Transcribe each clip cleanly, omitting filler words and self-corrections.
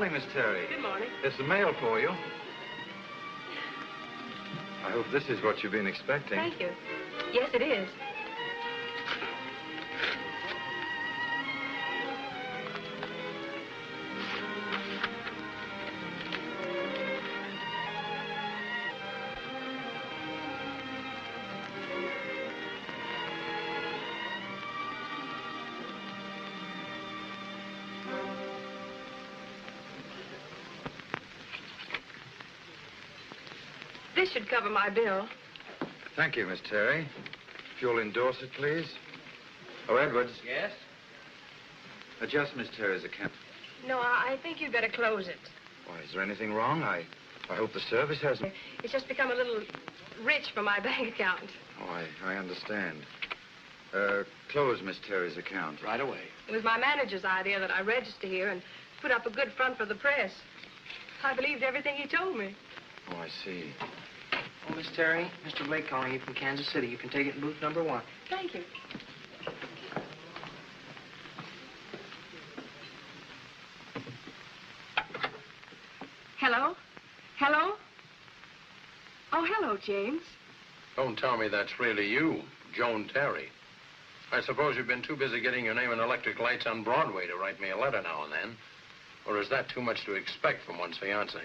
morning, Miss Terry. Good morning. There's the mail for you. I hope this is what you've been expecting. Thank you. Yes, it is. This should cover my bill. Thank you, Miss Terry. If you'll endorse it, please. Oh, Edwards. Yes? Adjust Miss Terry's account. No, I think you'd better close it. Why, is there anything wrong? I hope the service hasn't... It's just become a little rich for my bank account. Oh, I understand. Close Miss Terry's account. Right away. It was my manager's idea that I register here and put up a good front for the press. I believed everything he told me. Oh, I see. Oh, Miss Terry, Mr. Blake calling you from Kansas City. You can take it in booth number 1. Thank you. Hello? Hello? Oh, hello, James. Don't tell me that's really you, Joan Terry. I suppose you've been too busy getting your name in electric lights on Broadway to write me a letter now and then. Or is that too much to expect from one's fiancé?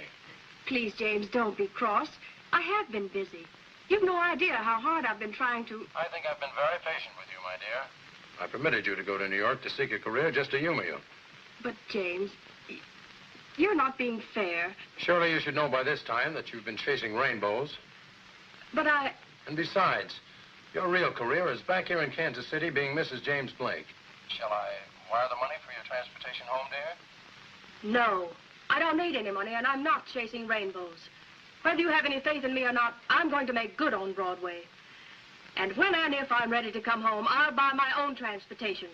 Please, James, don't be cross. I have been busy. You've no idea how hard I've been trying to... I think I've been very patient with you, my dear. I permitted you to go to New York to seek a career just to humor you. But, James, you're not being fair. Surely you should know by this time that you've been chasing rainbows. But I... And besides, your real career is back here in Kansas City being Mrs. James Blake. Shall I wire the money for your transportation home, dear? No. I don't need any money, and I'm not chasing rainbows. Whether you have any faith in me or not, I'm going to make good on Broadway. And when and if I'm ready to come home, I'll buy my own transportation.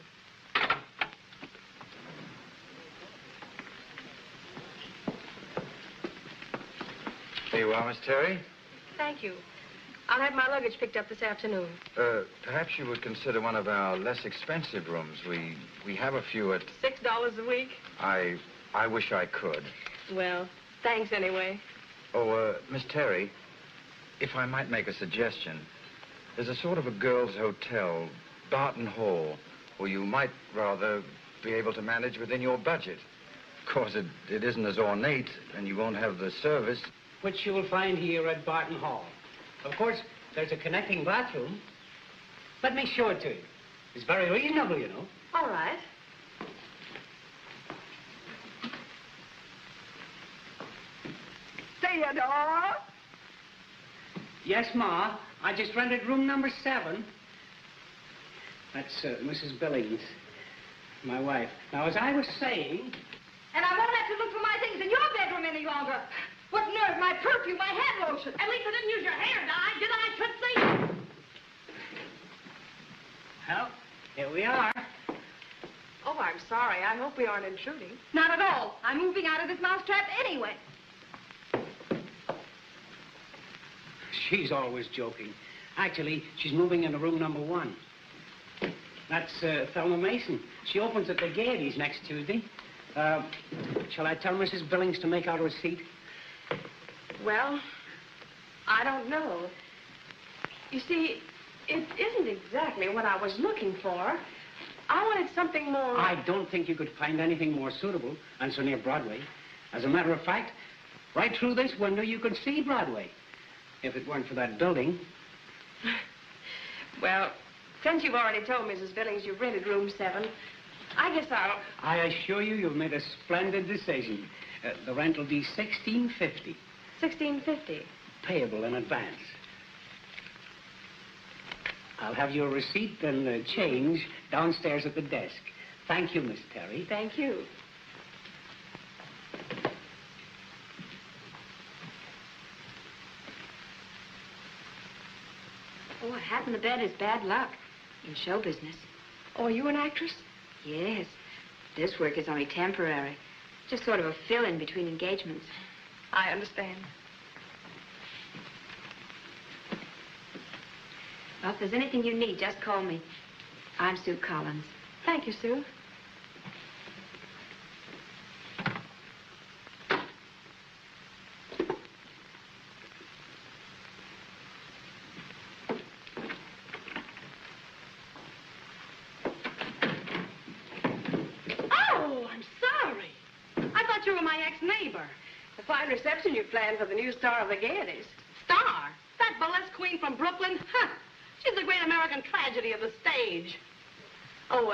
Here you are, Miss Terry. Thank you. I'll have my luggage picked up this afternoon. Perhaps you would consider one of our less expensive rooms. We have a few at... $6 a week? I wish I could. Well, thanks anyway. Oh, Miss Terry, if I might make a suggestion, there's a sort of a girls' hotel, Barton Hall, where you might rather be able to manage within your budget. Of course, it isn't as ornate, and you won't have the service. Which you will find here at Barton Hall. Of course, there's a connecting bathroom. Let me show it to you. It's very reasonable, you know. All right. Theodore? Yes, Ma. I just rented room number 7. That's Mrs. Billings, my wife. Now, as I was saying... And I won't have to look for my things in your bedroom any longer. What nerve, my perfume, my hand lotion. At least I didn't use your hair dye, did I, Tootsie? Well, here we are. Oh, I'm sorry. I hope we aren't intruding. Not at all. I'm moving out of this mousetrap anyway. She's always joking. Actually, she's moving into room number 1. That's Thelma Mason. She opens at the Gaieties next Tuesday. Shall I tell Mrs. Billings to make out a receipt? Well, I don't know. You see, it isn't exactly what I was looking for. I wanted something more... I don't think you could find anything more suitable and so near Broadway. As a matter of fact, right through this window you could see Broadway. If it weren't for that building. Well, since you've already told Mrs. Billings you've rented room 7, I guess I'll... I assure you, you've made a splendid decision. The rent will be $16.50. $16.50. Payable in advance. I'll have your receipt and change downstairs at the desk. Thank you, Miss Terry. Thank you. Oh, what happened to bed is bad luck in show business. Oh, are you an actress? Yes. This work is only temporary. Just sort of a fill-in between engagements. I understand. Well, if there's anything you need, just call me. I'm Sue Collins. Thank you, Sue. A fine reception you planned for the new star of the Gaieties. Star? That burlesque queen from Brooklyn? Huh. She's the great American tragedy of the stage. Oh,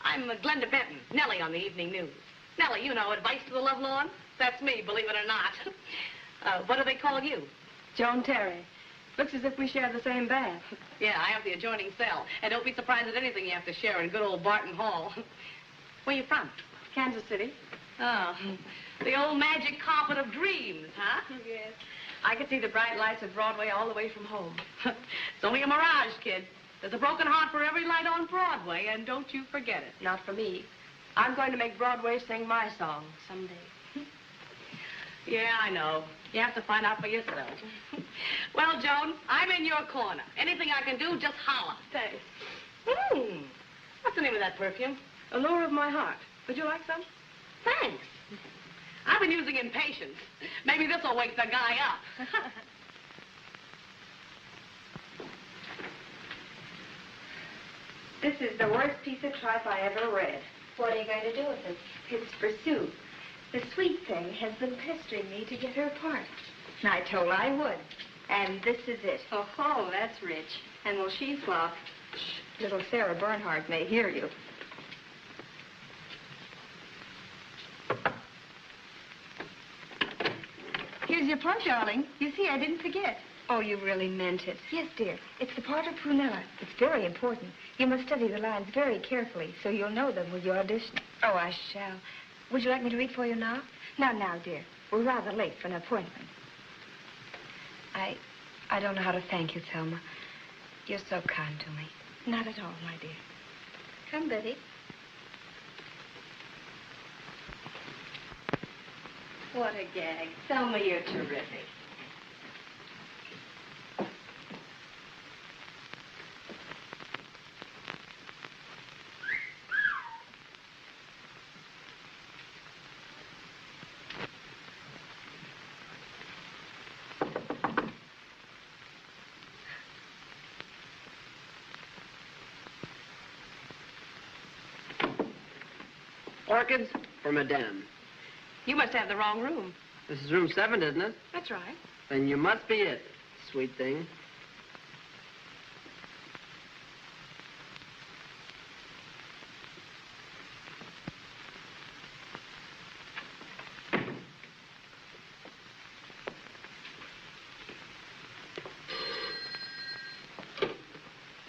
I'm Glenda Benton, Nellie on the evening news. Nellie, you know, Advice to the Lovelorn? That's me, believe it or not. What do they call you? Joan Terry. Looks as if we share the same bath. Yeah, I have the adjoining cell. And don't be surprised at anything you have to share in good old Barton Hall. Where you from? Kansas City. Oh, the old magic carpet of dreams, huh? Yes. I could see the bright lights of Broadway all the way from home. It's only a mirage, kid. There's a broken heart for every light on Broadway, and don't you forget it. Not for me. I'm going to make Broadway sing my song someday. Yeah, I know. You have to find out for yourself. Well, Joan, I'm in your corner. Anything I can do, just holler. Thanks. What's the name of that perfume? Allure of my heart. Would you like some? Thanks. I've been using Impatience. Maybe this will wake the guy up. This is the worst piece of tripe I ever read. What are you going to do with it? It's for Sue. The sweet thing has been pestering me to get her part. I told her I would. And this is it. Oh, that's rich. And will she flop? Shh, little Sarah Bernhardt may hear you. Here's your plum, darling. You see, I didn't forget. Oh, you really meant it. Yes, dear. It's the part of Prunella. It's very important. You must study the lines very carefully so you'll know them when you audition. Oh, I shall. Would you like me to read for you now? Now, dear. We're rather late for an appointment. I don't know how to thank you, Thelma. You're so kind to me. Not at all, my dear. Come, Betty. What a gag. Thelma, you're terrific. Orchids for Madame. You must have the wrong room. This is room 7, isn't it? That's right. Then you must be it, sweet thing.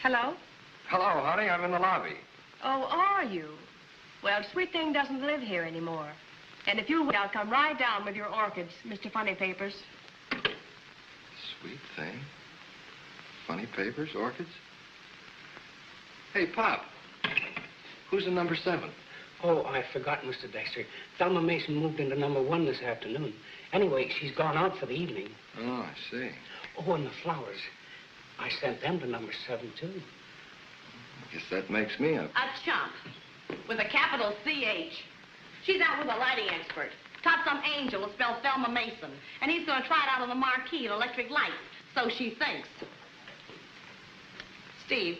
Hello? Hello, honey. I'm in the lobby. Oh, are you? Well, Sweet Thing doesn't live here anymore. And if you will, I'll come right down with your orchids, Mr. Funny Papers. Sweet Thing. Funny Papers, orchids. Hey, Pop. Who's in number 7? Oh, I forgot, Mr. Dexter. Thelma Mason moved into number 1 this afternoon. Anyway, she's gone out for the evening. Oh, I see. Oh, and the flowers. I sent them to number 7, too. I guess that makes me A chump. With a capital C-H. She's out with a lighting expert. Taught some angel to spell Thelma Mason. And he's going to try it out on the marquee at Electric Light. So she thinks. Steve,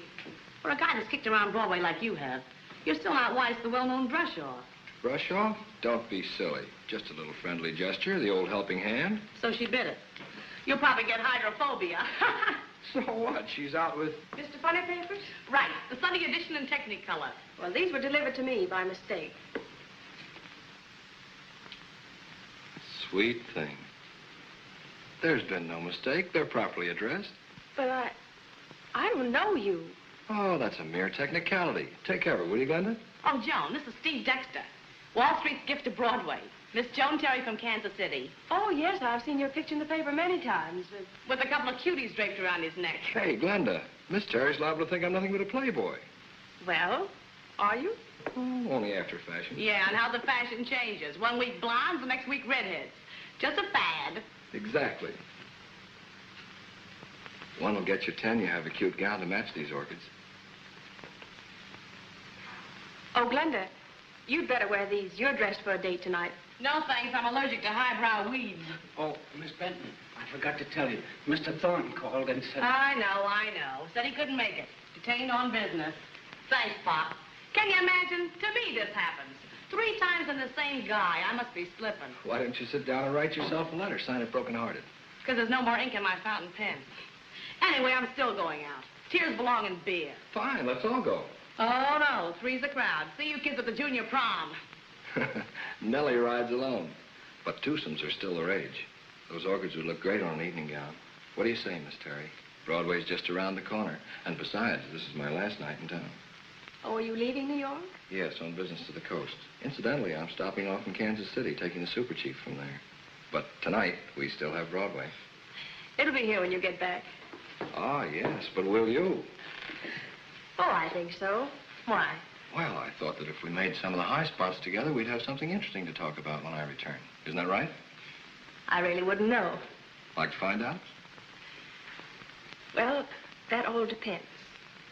for a guy that's kicked around Broadway like you have, you're still not wise to the well-known brush-off. Brush off? Don't be silly. Just a little friendly gesture, the old helping hand. So she bit it. You'll probably get hydrophobia. So what? She's out with... Mr. Funny Papers? Right. The Sunday edition in Technicolor. Well, these were delivered to me by mistake. Sweet Thing. There's been no mistake. They're properly addressed. But I don't know you. Oh, that's a mere technicality. Take care of it, will you, Glenda? Oh, Joan, this is Steve Dexter. Wall Street's gift to Broadway. Miss Joan Terry from Kansas City. Oh, yes, I've seen your picture in the paper many times. With a couple of cuties draped around his neck. Hey, Glenda, Miss Terry's liable to think I'm nothing but a playboy. Well, are you? Oh, only after fashion. Yeah, and how the fashion changes. 1 week blondes, the next week redheads. Just a fad. Exactly. One will get you 10. You have a cute gown to match these orchids. Oh, Glenda, you'd better wear these. You're dressed for a date tonight. No, thanks. I'm allergic to highbrow weeds. Oh, Miss Benton, I forgot to tell you. Mr. Thornton called and said... I know. Said he couldn't make it. Detained on business. Thanks, Pop. Can you imagine? To me, this happens. 3 times in the same guy. I must be slipping. Why don't you sit down and write yourself a letter? Sign it broken-hearted. Because there's no more ink in my fountain pen. Anyway, I'm still going out. Tears belong in beer. Fine, let's all go. Oh, no. 3's the crowd. See you kids at the junior prom. Nellie rides alone. But twosomes are still the rage. Those orchids would look great on an evening gown. What do you say, Miss Terry? Broadway's just around the corner. And besides, this is my last night in town. Oh, are you leaving New York? Yes, on business to the coast. Incidentally, I'm stopping off in Kansas City, taking the Super Chief from there. But tonight, we still have Broadway. It'll be here when you get back. Ah, yes, but will you? Oh, I think so. Why? Well, I thought that if we made some of the high spots together, we'd have something interesting to talk about when I return. Isn't that right? I really wouldn't know. Like to find out? Well, that all depends.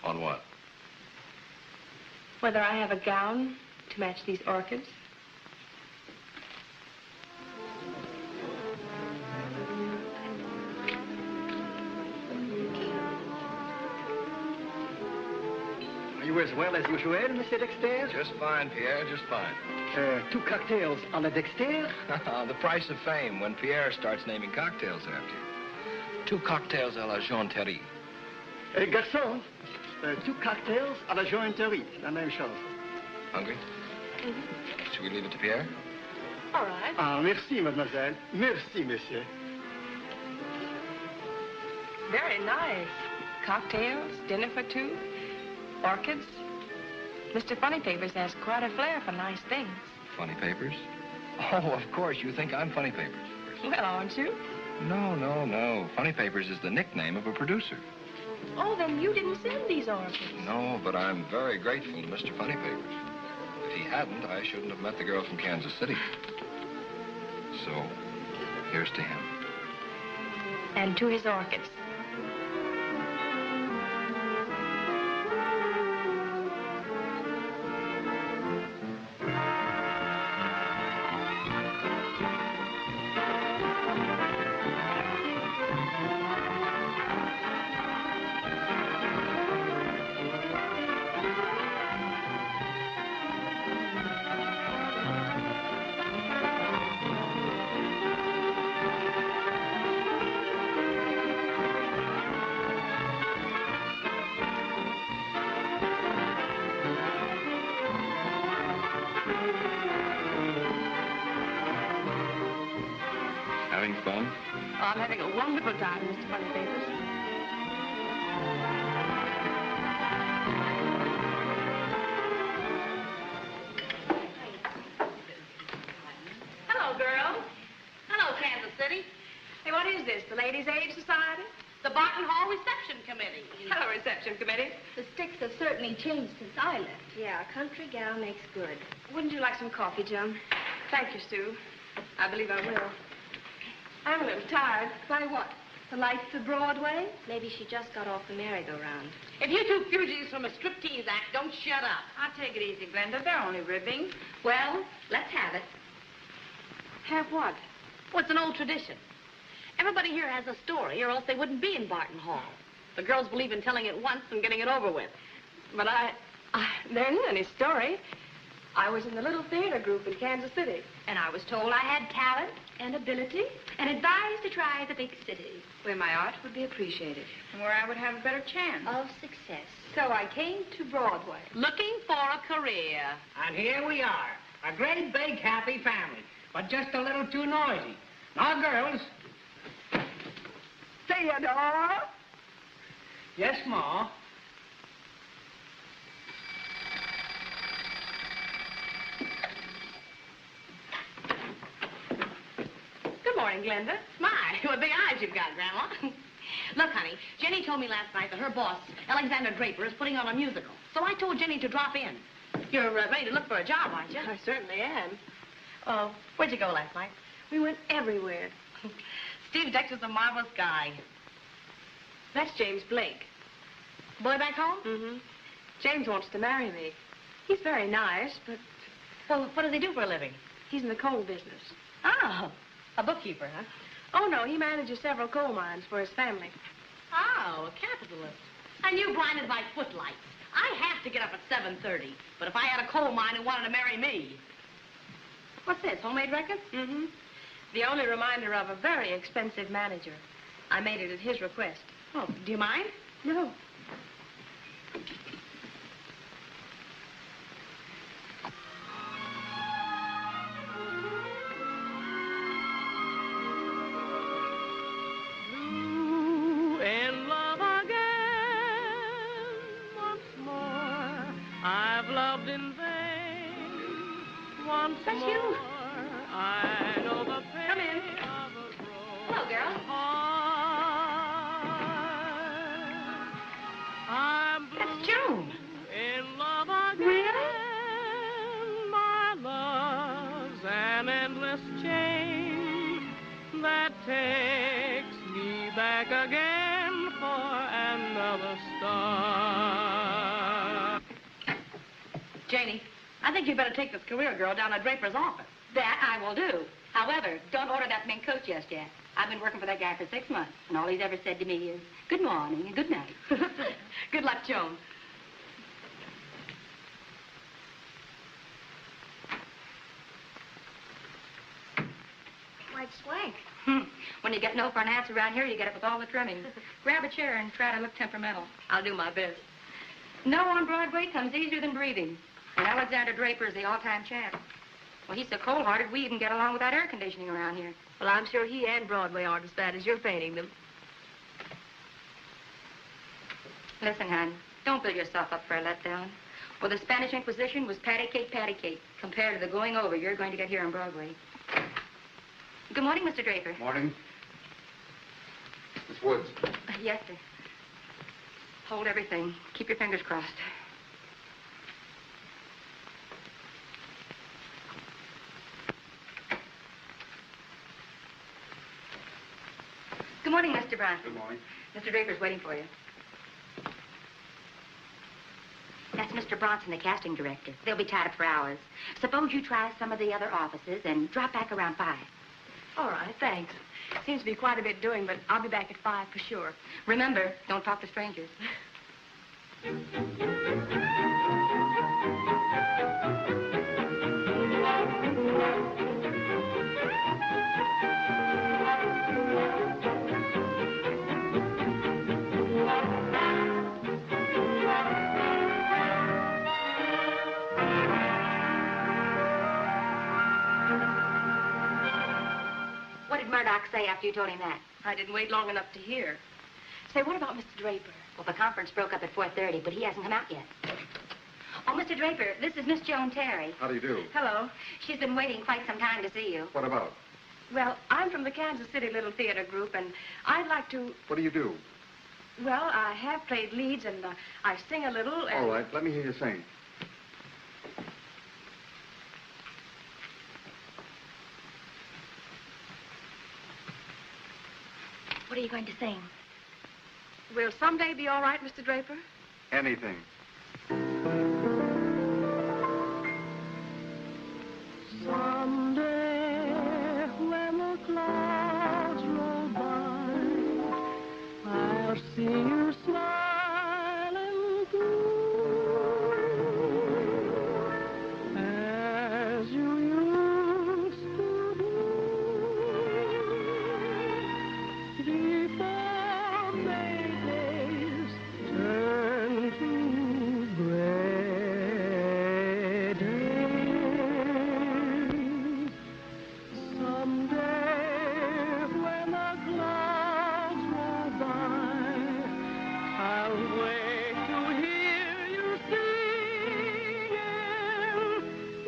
On what? Whether I have a gown to match these orchids. Are you as well as usual, Monsieur Dexter? Just fine, Pierre, just fine. 2 cocktails à la Dexter? The price of fame when Pierre starts naming cocktails after you. 2 cocktails à la Jean Terry. Garçon, 2 cocktails à la jointerie. La même chose. Hungry? Should we leave it to Pierre? All right. Ah, merci, mademoiselle. Merci, monsieur. Very nice. Cocktails, dinner for 2, orchids. Mr. Funnypapers has quite a flair for nice things. Funny Papers? Oh, of course. You think I'm Funny Papers. Well, aren't you? No, no, no. Funny Papers is the nickname of a producer. Oh, then you didn't send these orchids. No, but I'm very grateful to Mr. Funny Papers. If he hadn't, I shouldn't have met the girl from Kansas City. So, here's to him. And to his orchids. Having fun? Oh, I'm having a wonderful time, Mr. Funnypapers. Hello, girls. Hello, Kansas City. Hey, what is this, the Ladies' Aid Society? The Barton Hall Reception Committee. Hello, reception committee. The sticks have certainly changed since I left. Yeah, a country gal makes good. Wouldn't you like some coffee, Jim? Thank you, Sue. I believe I will. I'm a little tired. By what? The lights of Broadway? Maybe she just got off the merry-go-round. If you 2 fugitives from a striptease act don't shut up. I'll take it easy, Glenda. They're only ribbing. Well, let's have it. Have what? Well, it's an old tradition. Everybody here has a story, or else they wouldn't be in Barton Hall. The girls believe in telling it once and getting it over with. But there isn't any story. I was in the little theater group in Kansas City. And I was told I had talent and ability and advised to try the big city. Where my art would be appreciated. And where I would have a better chance. Of success. So I came to Broadway. Looking for a career. And here we are, a great big happy family, but just a little too noisy. Now, girls. Theodore! Yes, Ma. Good morning, Glenda. My, what big eyes you've got, Grandma. Look, honey, Jenny told me last night that her boss, Alexander Draper, is putting on a musical. So I told Jenny to drop in. You're ready to look for a job, aren't you? I certainly am. Oh, where'd you go last night? We went everywhere. Steve Dexter's a marvelous guy. That's James Blake. Boy back home? Mm-hmm. James wants to marry me. He's very nice, but Well, what does he do for a living? he's in the coal business. Oh, a bookkeeper, huh? Oh, no, he manages several coal mines for his family. Oh, a capitalist. And you blinded by footlights. I have to get up at 7:30. But if I had a coal mine who wanted to marry me... What's this, homemade record? Mm-hmm. The only reminder of a very expensive manager. I made it at his request. Oh, do you mind? No. In love again once more. I've loved in vain once That's more. you. I know the pain Come in. of a Hello, girl. I'm blue. That's Joan. In love again. Really? My love's an endless chain that takes me back again for another star. Janie, I think you better take this career girl down to Draper's office. That I will do. However, don't order that mink coat just yet. I've been working for that guy for 6 months, and all he's ever said to me is, good morning and good night. Good luck, Joan. Quite swank. When you get no for an answer around here, you get it with all the trimmings. Grab a chair and try to look temperamental. I'll do my best. No on Broadway comes easier than breathing. And Alexander Draper is the all-time champ. Well, he's so cold-hearted, we even get along without air conditioning around here. Well, I'm sure he and Broadway aren't as bad as you're painting them. Listen, hon, don't build yourself up for a letdown. Well, the Spanish Inquisition was patty cake, compared to the going over you're going to get here on Broadway. Good morning, Mr. Draper. Morning. Miss Woods. Yes, sir. Hold everything. Keep your fingers crossed. Good morning, Mr. Bronson. Good morning. Mr. Draper's waiting for you. That's Mr. Bronson, the casting director. They'll be tied up for hours. Suppose you try some of the other offices and drop back around 5. All right, thanks. Seems to be quite a bit doing, but I'll be back at 5 for sure. Remember, don't talk to strangers. What did Murdoch say after you told him that? I didn't wait long enough to hear. Say, what about Mr. Draper? Well, the conference broke up at 4:30, but he hasn't come out yet. Oh, Mr. Draper, this is Miss Joan Terry. How do you do? Hello. She's been waiting quite some time to see you. What about? Well, I'm from the Kansas City Little Theater Group, and I'd like to... What do you do? Well, I have played leads, and I sing a little, and... All right, let me hear you sing. What are you going to sing? Will someday be all right, Mr. Draper? Anything. Someday, when the clouds roll by, I'll see you smiling through as you used to do before May days turn to gray days. Someday, when the clouds roll by, I'll wait to hear you singing.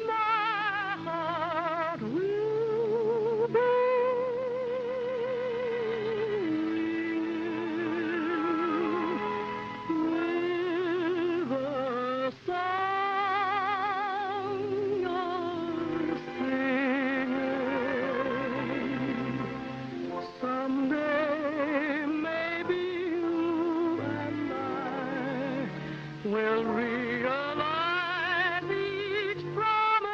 My heart will beat with the song you're singing. Someday, maybe you and I will realize each promise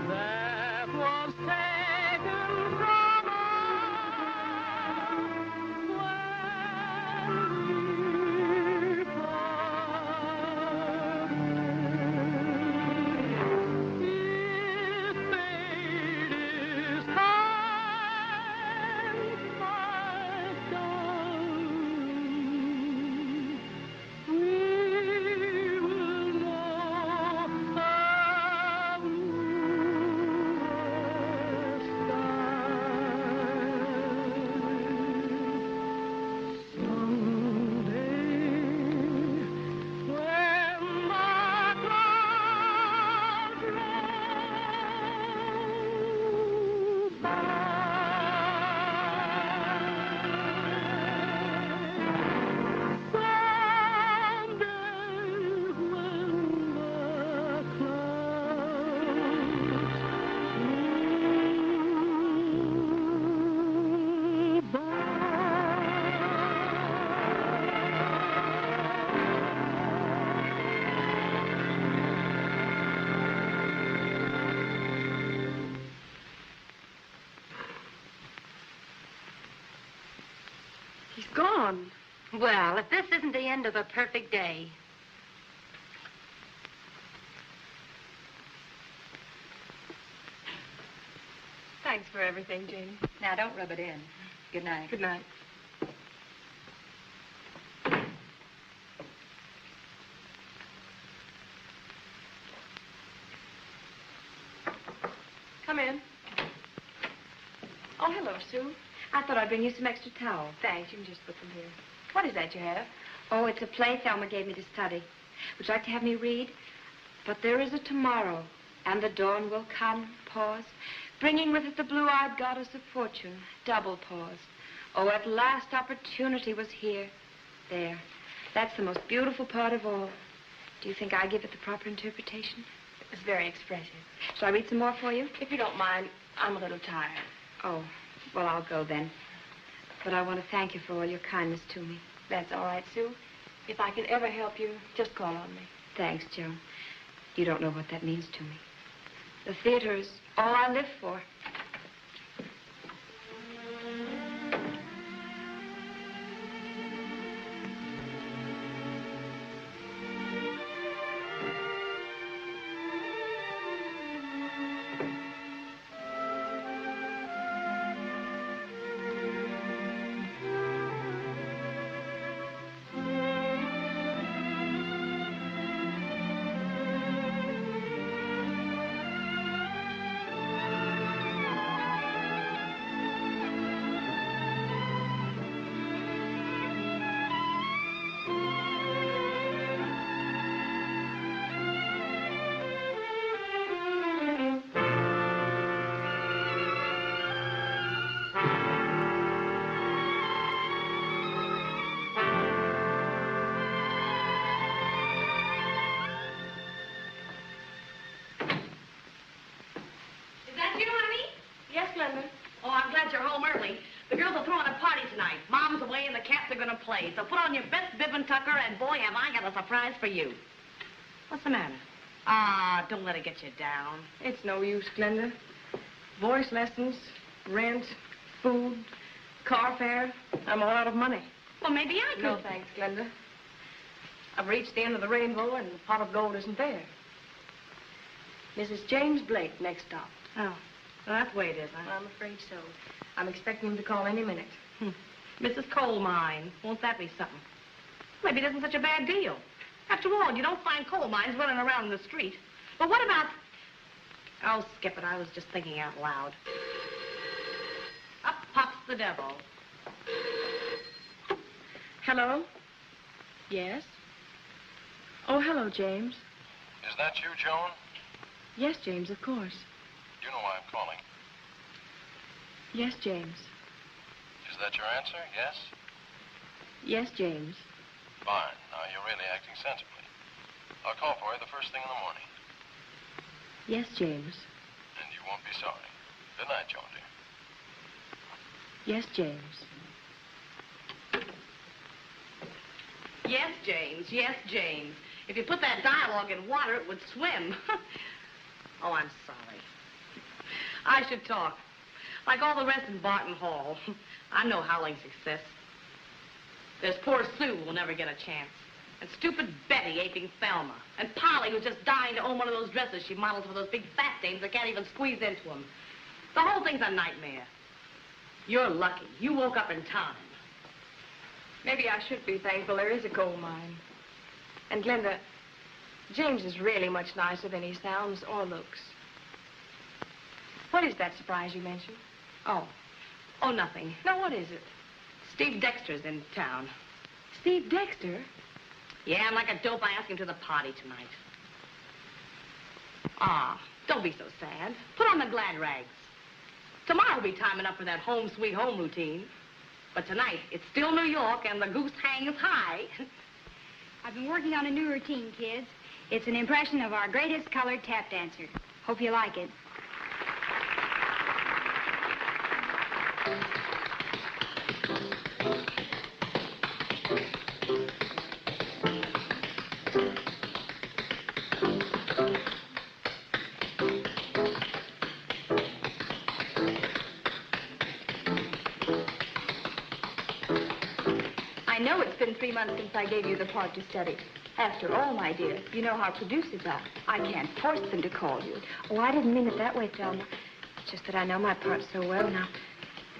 that was taken from us when we parted. gone. Well, if this isn't the end of a perfect day. Thanks for everything, Janie. Now, don't rub it in. Good night. Good night. Come in. Oh, hello, Sue. I thought I'd bring you some extra towels. Thanks. You can just put them here. What is that you have? Oh, it's a play Thelma gave me to study. Would you like to have me read? But there is a tomorrow, and the dawn will come, pause, bringing with it the blue-eyed goddess of fortune, double pause. Oh, at last opportunity was here. There. That's the most beautiful part of all. Do you think I give it the proper interpretation? It's very expressive. Shall I read some more for you? If you don't mind, I'm a little tired. Oh, well, I'll go then. But I want to thank you for all your kindness to me. That's all right, Sue. If I can ever help you, just call on me. Thanks, Joan. You don't know what that means to me. The theater is all I live for. So put on your best bib and tucker, and boy, have I got a surprise for you. What's the matter? Ah, don't let it get you down. It's no use, Glenda. Voice lessons, rent, food, car fare. I'm all out of money. Well, maybe I could. No, thanks, Glenda. I've reached the end of the rainbow, and the pot of gold isn't there. Mrs. James Blake, next stop. Oh, well, that's the way it is, huh? I'm afraid so. I'm expecting him to call any minute. Mrs. Coal Mine. Won't that be something? Maybe it isn't such a bad deal. After all, you don't find coal mines running around in the street. But what about... Oh, skip it. I was just thinking out loud. Up pops the devil. Hello? Yes? Oh, hello, James. Is that you, Joan? Yes, James, of course. You know why I'm calling. Yes, James. Is that your answer? Yes? Yes, James. Fine. Now, you're really acting sensibly. I'll call for you the first thing in the morning. Yes, James. And you won't be sorry. Good night, Joan, dear. Yes, James. Yes, James. Yes, James. If you put that dialogue in water, it would swim. Oh, I'm sorry. I should talk. Like all the rest in Barton Hall. I know howling success. There's poor Sue who'll never get a chance. And stupid Betty aping Thelma. And Polly who's just dying to own one of those dresses she models for those big fat dames that can't even squeeze into them. The whole thing's a nightmare. You're lucky. You woke up in time. Maybe I should be thankful there is a coal mine. And Glenda, James is really much nicer than he sounds or looks. What is that surprise you mentioned? Oh, nothing. Now, what is it? Steve Dexter's in town. Steve Dexter? Yeah, I'm like a dope. I asked him to the party tonight. Ah, don't be so sad. Put on the glad rags. Tomorrow will be time enough for that home sweet home routine. But tonight, it's still New York, and the goose hangs high. I've been working on a new routine, kids. It's an impression of our greatest colored tap dancer. Hope you like it. I know it's been 3 months since I gave you the part to study. After all, my dear, you know how producers are. I can't force them to call you. Oh, I didn't mean it that way, Thelma. It's just that I know my parts so well now.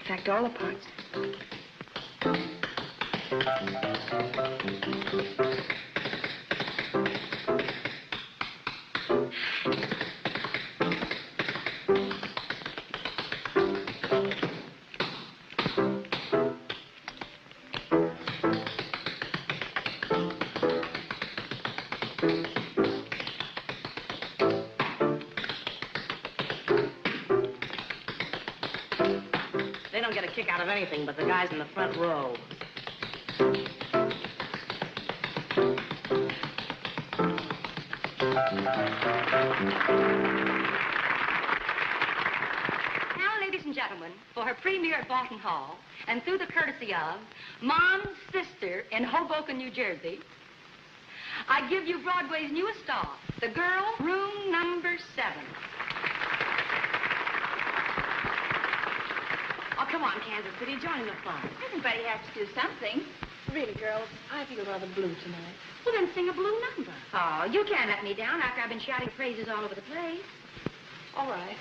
In fact, all the parts. They don't get a kick out of anything but the guys in the front row. Now, ladies and gentlemen, for her premiere at Barton Hall, and through the courtesy of Mom's sister in Hoboken, New Jersey, I give you Broadway's newest star, the girl, room number 7. Oh, come on, Kansas City, join in the fun. Everybody has to do something. Really, girls, I feel rather blue tonight. Well, then sing a blue number. Oh, you can't let me down after I've been shouting praises all over the place. All right.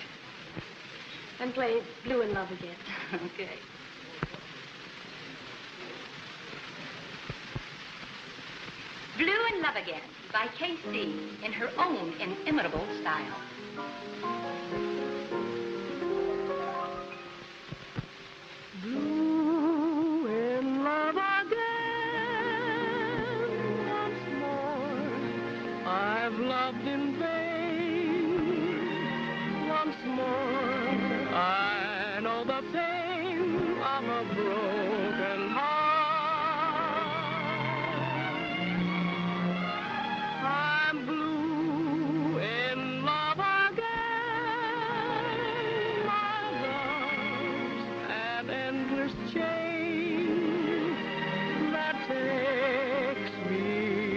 Then play Blue in Love again. Okay. Blue in Love Again by K.C. in her own inimitable style. Blue in love again once more. I've loved in vain once more. I know the pain of a broken heart. I'm blue in love again. My love's an endless chain that takes me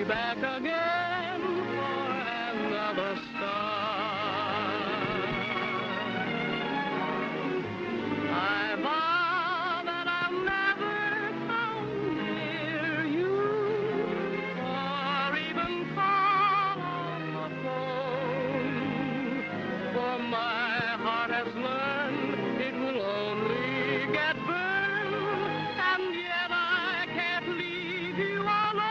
back again for another start. I vow that I'll never come near you or even call on the phone, for my heart has learned it will only get burned, and yet I can't leave you alone.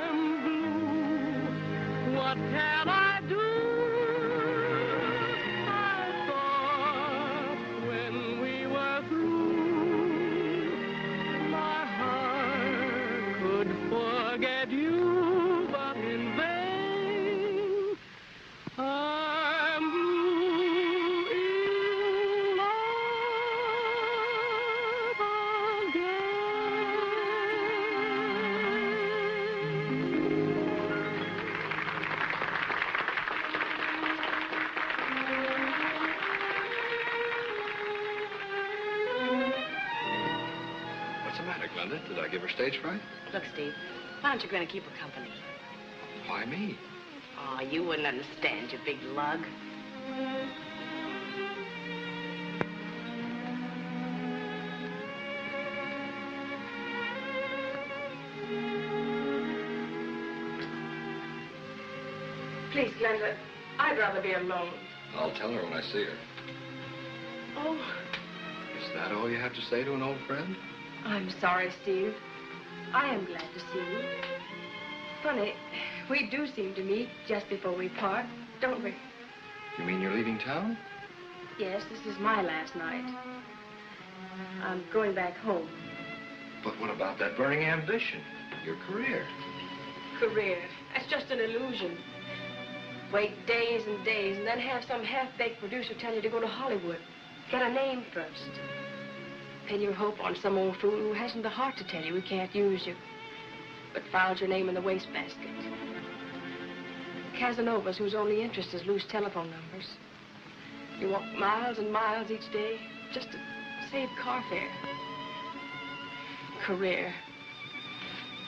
I'm blue. What can I do? I thought when we were through, my heart could forget you, but in vain. I'm blue in love What's the matter, Glenda? Did I give her stage fright? Look, Steve, why don't you go in and keep her company? Why me? Oh, you wouldn't understand, you big lug. Please, Glenda, I'd rather be alone. I'll tell her when I see her. Oh, Is that all you have to say to an old friend? I'm sorry, Steve. I am glad to see you. Funny, we do seem to meet just before we part, don't we? You mean you're leaving town? Yes, this is my last night. I'm going back home. But what about that burning ambition? Your career? Career. That's just an illusion. Wait days and days, and then have some half-baked producer tell you to go to Hollywood. Get a name first. Pin your hope on some old fool who hasn't the heart to tell you he can't use you, but files your name in the wastebasket. Casanovas whose only interest is loose telephone numbers. You walk miles and miles each day just to save car fare. Career.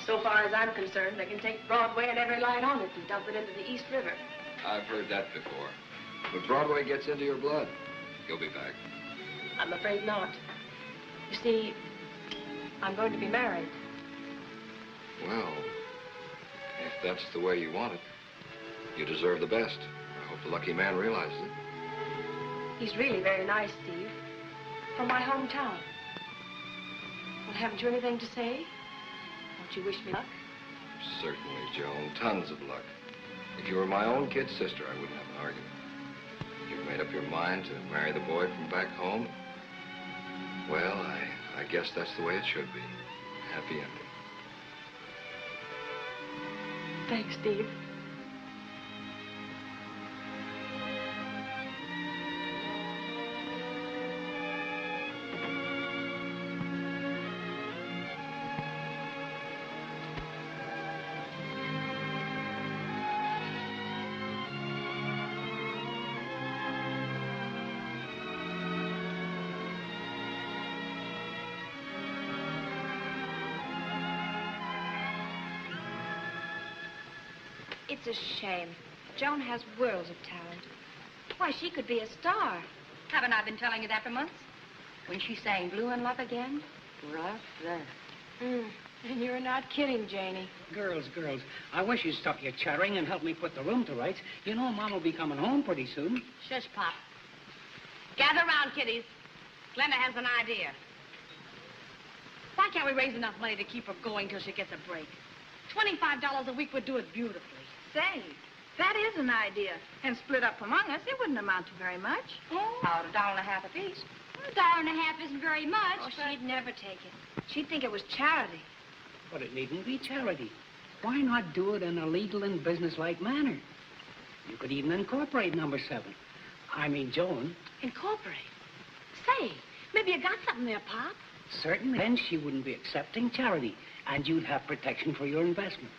So far as I'm concerned, they can take Broadway and every line on it and dump it into the East River. I've heard that before. But Broadway gets into your blood. You'll be back. I'm afraid not. You see, I'm going to be married. Well, if that's the way you want it, you deserve the best. I hope the lucky man realizes it. He's really very nice, Steve. From my hometown. Well, haven't you anything to say? Won't you wish me luck? Certainly, Joan. Tons of luck. If you were my own kid sister, I wouldn't have an argument. You've made up your mind to marry the boy from back home. Well, I guess that's the way it should be. Happy ending. Thanks, Steve. It's a shame. Joan has worlds of talent. Why, she could be a star. Haven't I been telling you that for months? When she sang Blue in Love again, right there. And you're not kidding, Janie. Girls, I wish you'd stop your chattering and help me put the room to rights. You know Mom will be coming home pretty soon. Shush, Pop. Gather round, kiddies. Glenda has an idea. Why can't we raise enough money to keep her going till she gets a break? $25 a week would do it beautifully. Say, that is an idea. And split up among us, it wouldn't amount to very much. Oh, about $1.50 apiece. $1.50 isn't very much, Oh, but... she'd never take it. She'd think it was charity. But it needn't be charity. Why not do it in a legal and businesslike manner? You could even incorporate number 7. I mean, Joan. Incorporate? Say, maybe you got something there, Pop. Certainly. Then she wouldn't be accepting charity, and you'd have protection for your investment.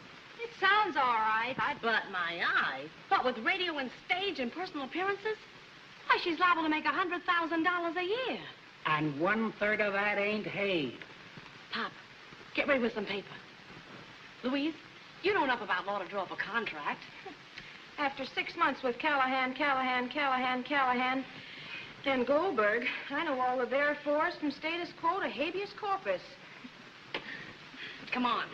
It sounds all right. But my eye. What, with radio and stage and personal appearances? Why, she's liable to make $100,000 a year. And 1/3 of that ain't hay. Pop, get ready with some paper. Louise, you know enough about law to draw up a contract. After 6 months with Callahan, and Goldberg, I know all of their force from status quo to habeas corpus. Come on.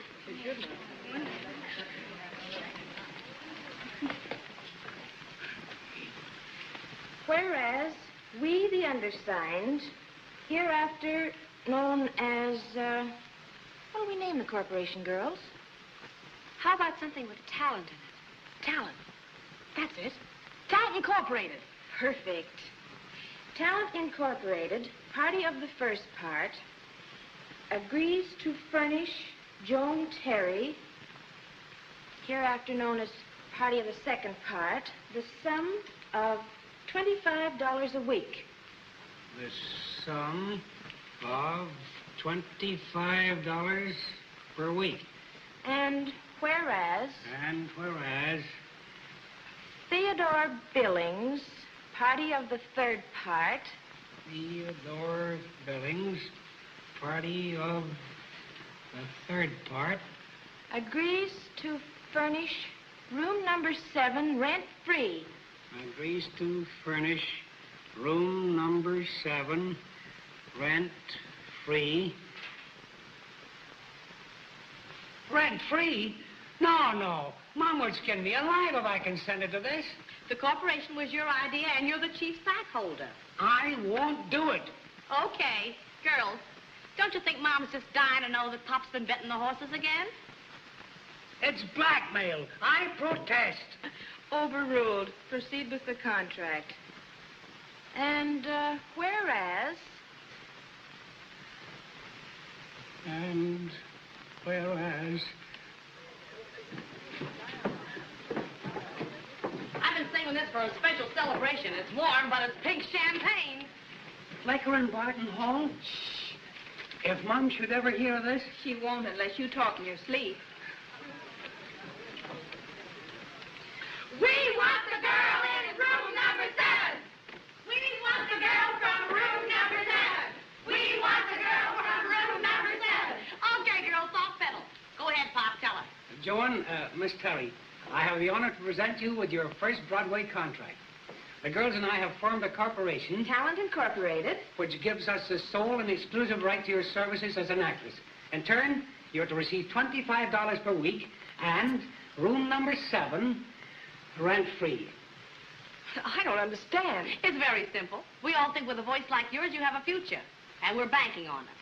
Whereas we, the undersigned, hereafter known as, what do we name the corporation, girls? How about something with talent in it? Talent. That's it. Talent Incorporated. Perfect. Talent Incorporated, party of the first part, agrees to furnish Joan Terry, hereafter known as party of the second part, the sum of $25 a week. The sum of $25 per week. And whereas Theodore Billings, party of the third part. Theodore Billings, party of the third part. Agrees to furnish room number 7 rent-free. Agrees to furnish room number 7 rent-free. Rent-free? No. Mom would skin me alive if I consented to this. The corporation was your idea, and you're the chief stockholder. I won't do it. Okay. Girls, don't you think Mom's just dying to know that Pop's been betting the horses again? It's blackmail. I protest. Overruled. Proceed with the contract. And, whereas... And whereas... I've been saving this for a special celebration. It's warm, but it's pink champagne. Liquor in Barton Hall? Shh. If Mom should ever hear of this... She won't unless you talk in your sleep. We want the girl in room number 7. We want the girl from room number 7. We want the girl from room number 7. Okay, girls, soft pedal. Go ahead, Pop, tell her. Joan, Miss Terry, I have the honor to present you with your first Broadway contract. The girls and I have formed a corporation. Talent Incorporated. Which gives us the sole and exclusive right to your services as an actress. In turn, you're to receive $25 per week and room number 7, rent-free. I don't understand. It's very simple. We all think with a voice like yours, you have a future. And we're banking on it.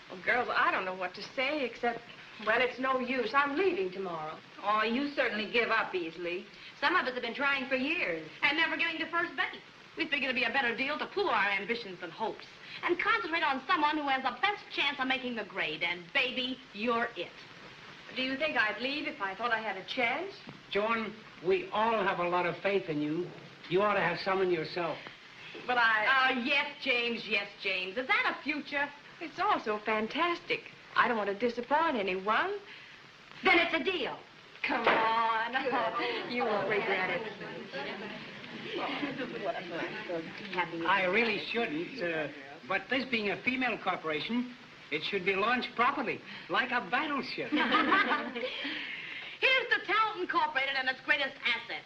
Well, girls, I don't know what to say except, well, it's no use. I'm leaving tomorrow. Oh, you certainly give up easily. Some of us have been trying for years. And never getting to first base. We figured it'd be a better deal to pool our ambitions and hopes. And concentrate on someone who has the best chance of making the grade. And, baby, you're it. Do you think I'd leave if I thought I had a chance? Joan, we all have a lot of faith in you. You ought to have some in yourself. But I... Yes, James, yes, James. Is that a future? It's all so fantastic. I don't want to disappoint anyone. Then it's a deal. Come on. You won't regret it. I really shouldn't, but this being a female corporation, it should be launched properly, like a battleship. Here's the Talent Incorporated and its greatest asset.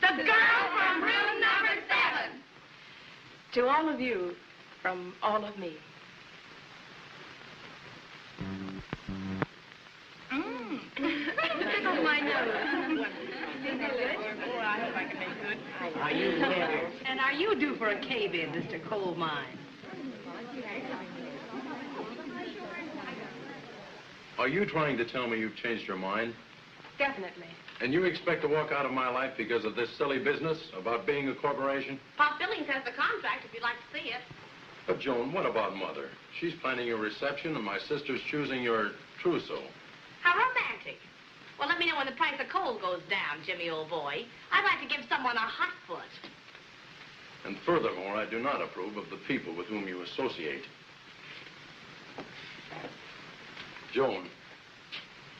The girl from room number 7. To all of you, from all of me. Tickle my nose. Oh, I hope I can make good. Are you there? And are you due for a cave-in, Mr. Coal Mine? Are you trying to tell me you've changed your mind? Definitely. And you expect to walk out of my life because of this silly business about being a corporation? Pop Billings has the contract if you'd like to see it. But, Joan, what about Mother? She's planning your reception and my sister's choosing your trousseau. How romantic. Well, let me know when the price of coal goes down, Jimmy, old boy. I'd like to give someone a hot foot. And furthermore, I do not approve of the people with whom you associate. Joan,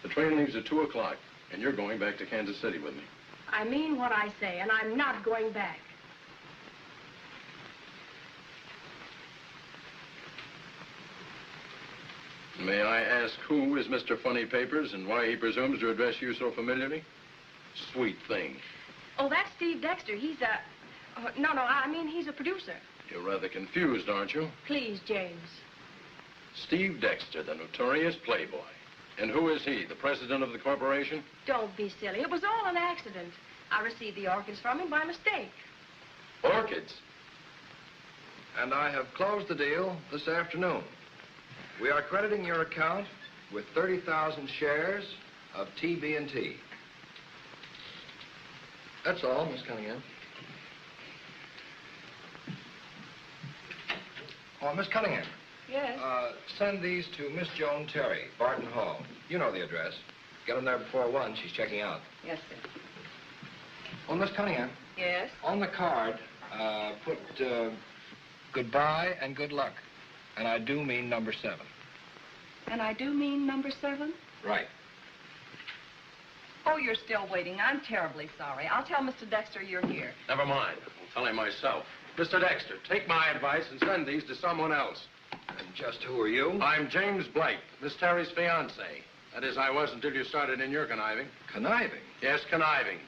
the train leaves at 2 o'clock, and you're going back to Kansas City with me. I mean what I say, and I'm not going back. May I ask who is Mr. Funny Papers and why he presumes to address you so familiarly? Sweet thing. Oh, that's Steve Dexter. He's a... I mean he's a producer. You're rather confused, aren't you? Please, James. Steve Dexter, the notorious playboy. And who is he, the president of the corporation? Don't be silly. It was all an accident. I received the orchids from him by mistake. Orchids? And I have closed the deal this afternoon. We are crediting your account with 30,000 shares of TB&T. That's all, Miss Cunningham. Oh, Miss Cunningham. Yes? Send these to Miss Joan Terry, Barton Hall. You know the address. Get them there before 1. She's checking out. Yes, sir. Oh, Miss Cunningham. Yes? On the card, put goodbye and good luck. And I do mean number 7. And I do mean number 7? Right. Oh, you're still waiting. I'm terribly sorry. I'll tell Mr. Dexter you're here. Never mind. I'll tell him myself. Mr. Dexter, take my advice and send these to someone else. And just who are you? I'm James Blake, Miss Terry's fiancé. That is, I was until you started in your conniving. Conniving? Yes, conniving.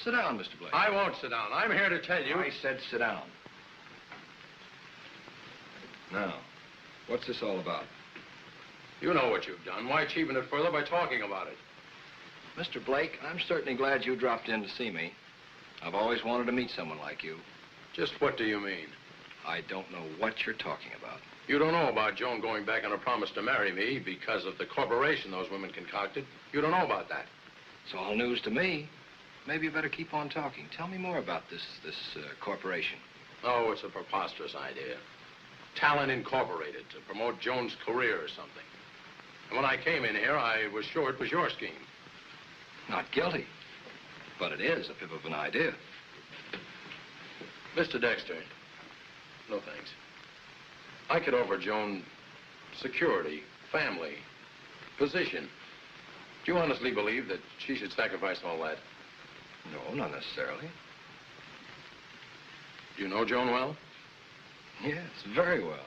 Sit down, Mr. Blake. I won't sit down. I'm here to tell you... I said sit down. Now, what's this all about? You know what you've done. Why cheapen it further by talking about it? Mr. Blake, I'm certainly glad you dropped in to see me. I've always wanted to meet someone like you. Just what do you mean? I don't know what you're talking about. You don't know about Joan going back on her promise to marry me because of the corporation those women concocted. You don't know about that. It's all news to me. Maybe you better keep on talking. Tell me more about this corporation. Oh, it's a preposterous idea. Talent Incorporated to promote Joan's career or something. And when I came in here, I was sure it was your scheme. Not guilty. But it is a pip of an idea. Mr. Dexter, no thanks. I could offer Joan security, family, position. Do you honestly believe that she should sacrifice all that? No, not necessarily. Do you know Joan well? Yes, very well.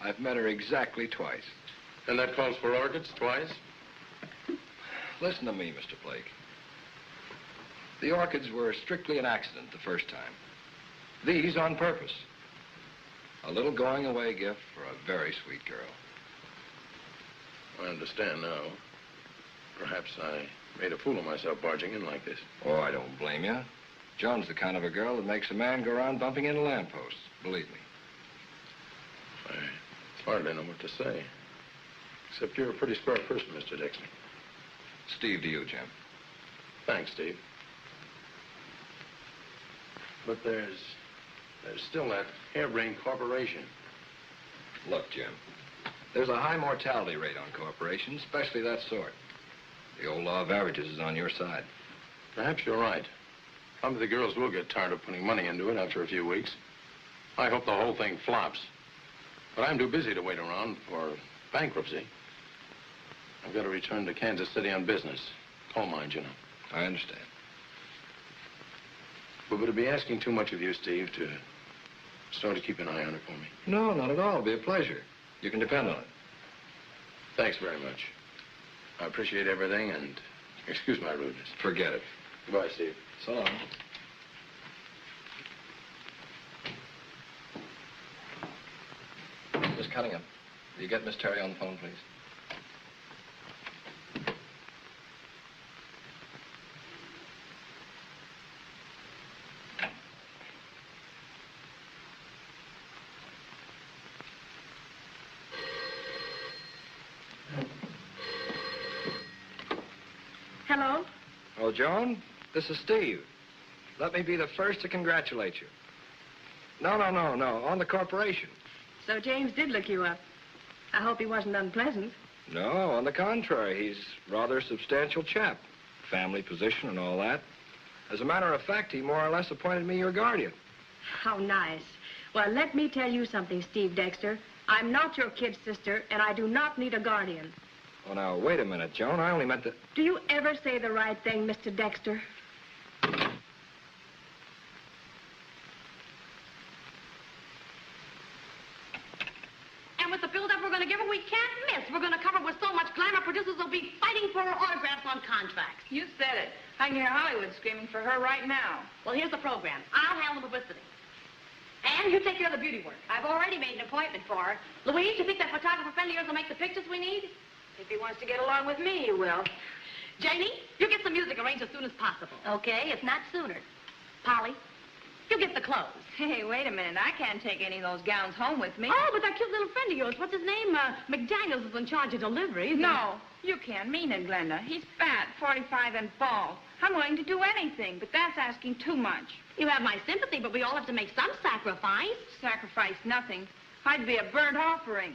I've met her exactly twice. And that calls for orchids twice? Listen to me, Mr. Blake. The orchids were strictly an accident the first time. These on purpose. A little going-away gift for a very sweet girl. I understand now. Perhaps I made a fool of myself barging in like this. Oh, I don't blame you. Joan's the kind of a girl that makes a man go around bumping into lampposts. Believe me. I hardly know what to say. Except you're a pretty square person, Mr. Dexter. Steve to you, Jim. Thanks, Steve. But there's still that harebrained corporation. Look, Jim, there's a high mortality rate on corporations, especially that sort. The old law of averages is on your side. Perhaps you're right. Some of the girls will get tired of putting money into it after a few weeks. I hope the whole thing flops. But I'm too busy to wait around for bankruptcy. I've got to return to Kansas City on business. Coal mines, you know. I understand. But would it be asking too much of you, Steve, to start to keep an eye on it for me? No, not at all. It'll be a pleasure. You can depend on it. Thanks very much. I appreciate everything, and excuse my rudeness. Forget it. Goodbye, Steve. So long. Miss Cunningham, will you get Miss Terry on the phone, please? Hello? Oh, Joan, this is Steve. Let me be the first to congratulate you. No, on the corporation. So James did look you up. I hope he wasn't unpleasant. No, on the contrary, he's rather a substantial chap. Family position and all that. As a matter of fact, he more or less appointed me your guardian. How nice. Well, let me tell you something, Steve Dexter. I'm not your kid sister, and I do not need a guardian. Oh, now, wait a minute, Joan. I only meant to... Do you ever say the right thing, Mr. Dexter? And with the build-up we're going to give her, we can't miss. We're going to cover with so much glamour, producers will be fighting for her autographs on contracts. You said it. I can hear Hollywood screaming for her right now. Well, here's the program. I'll handle the publicity. And you take care of the beauty work. I've already made an appointment for her. Louise, you think that photographer friend of yours will make the pictures we need? If he wants to get along with me, he will. Janie, you get some music arranged as soon as possible. Okay, if not sooner. Polly, you get the clothes. Hey, wait a minute. I can't take any of those gowns home with me. Oh, but that cute little friend of yours, what's his name? McDaniels is in charge of delivery, isn't he? No, you can't mean it, Glenda. He's fat, 45, and bald. I'm willing to do anything, but that's asking too much. You have my sympathy, but we all have to make some sacrifice. Sacrifice nothing. I'd be a burnt offering.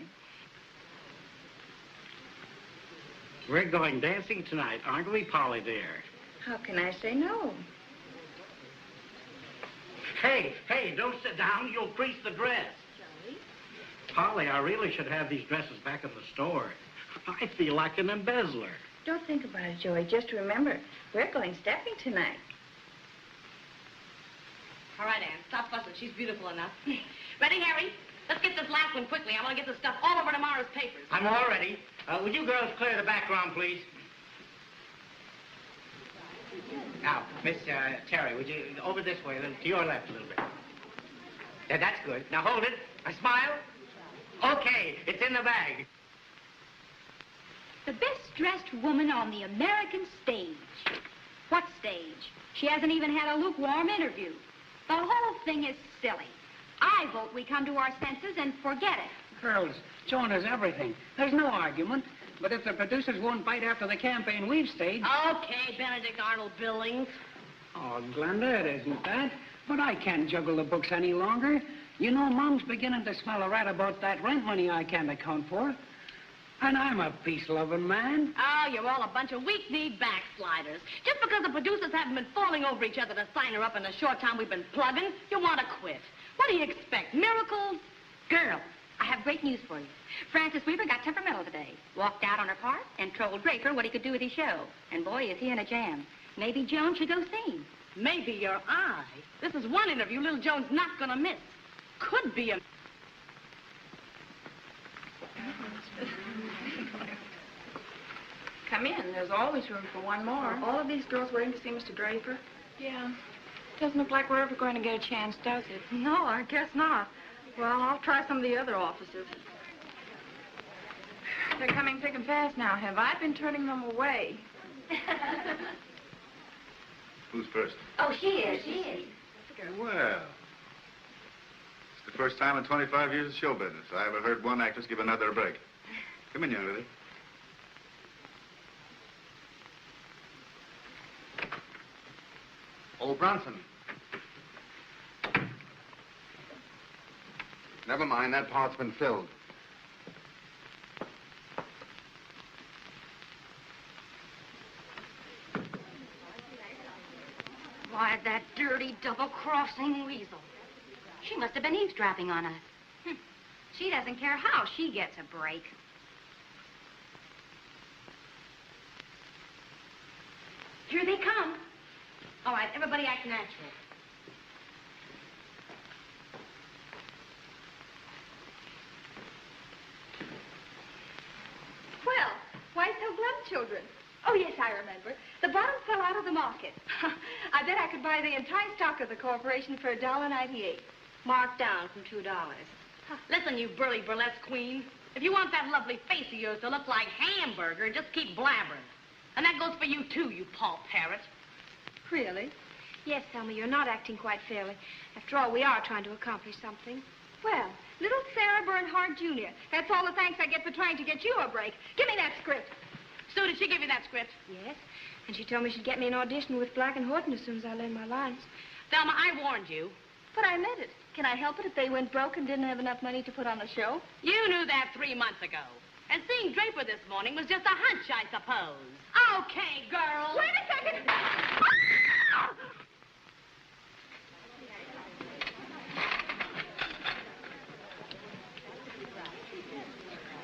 We're going dancing tonight, aren't we, Polly, dear? How can I say no? Hey, don't sit down. You'll crease the dress. Joey? Polly, I really should have these dresses back in the store. I feel like an embezzler. Don't think about it, Joey. Just remember, we're going stepping tonight. All right, Ann, stop fussing. She's beautiful enough. Ready, Harry? Let's get this last one quickly. I want to get this stuff all over tomorrow's papers. I'm all ready. Would you girls clear the background, please? Now, Miss Terry, would you over this way, to your left a little bit. Yeah, that's good. Now hold it. A smile. Okay, it's in the bag. The best-dressed woman on the American stage. What stage? She hasn't even had a lukewarm interview. The whole thing is silly. I vote we come to our senses and forget it. Girls, Joan has everything. There's no argument. But if the producers won't bite after the campaign we've staged... Okay, Benedict Arnold Billings. Oh, Glenda, it isn't that. But I can't juggle the books any longer. You know, Mom's beginning to smell a rat about that rent money I can't account for. And I'm a peace-loving man. Oh, you're all a bunch of weak-kneed backsliders. Just because the producers haven't been falling over each other to sign her up in the short time we've been plugging, you want to quit. What do you expect, miracles? Girl, I have great news for you. Francis Weaver got temperamental today. Walked out on her part and told Draper what he could do with his show. And boy, is he in a jam. Maybe Joan should go see him. Maybe your eye. This is one interview little Joan's not gonna miss. Could be a... Come in. There's always room for one more. Are all of these girls waiting to see Mr. Draper? Yeah. Doesn't look like we're ever going to get a chance, does it? No, I guess not. Well, I'll try some of the other offices. They're coming thick and fast now. Have I been turning them away? Who's first? Oh, she is. Well, it's the first time in 25 years of show business I ever heard one actress give another a break. Come in, young lady. Old Bronson. Never mind, that part's been filled. Why, that dirty, double-crossing weasel. She must have been eavesdropping on us. She doesn't care how she gets a break. Here they come. All right, everybody act natural. Well, why so glum, children? Oh, yes, I remember. The bottom fell out of the market. I bet I could buy the entire stock of the corporation for $1.98. Marked down from $2. Listen, you burly burlesque queen. If you want that lovely face of yours to look like hamburger, just keep blabbering. And that goes for you, too, you Paul Parrot. Really? Yes, Thelma, you're not acting quite fairly. After all, we are trying to accomplish something. Well, little Sarah Bernhardt, Jr. That's all the thanks I get for trying to get you a break. Give me that script. Sue, did she give you that script? Yes, and she told me she'd get me an audition with Black and Horton as soon as I learned my lines. Thelma, I warned you. But I meant it. Can I help it if they went broke and didn't have enough money to put on a show? You knew that 3 months ago. And seeing Draper this morning was just a hunch, I suppose. Okay, girls. Wait a second.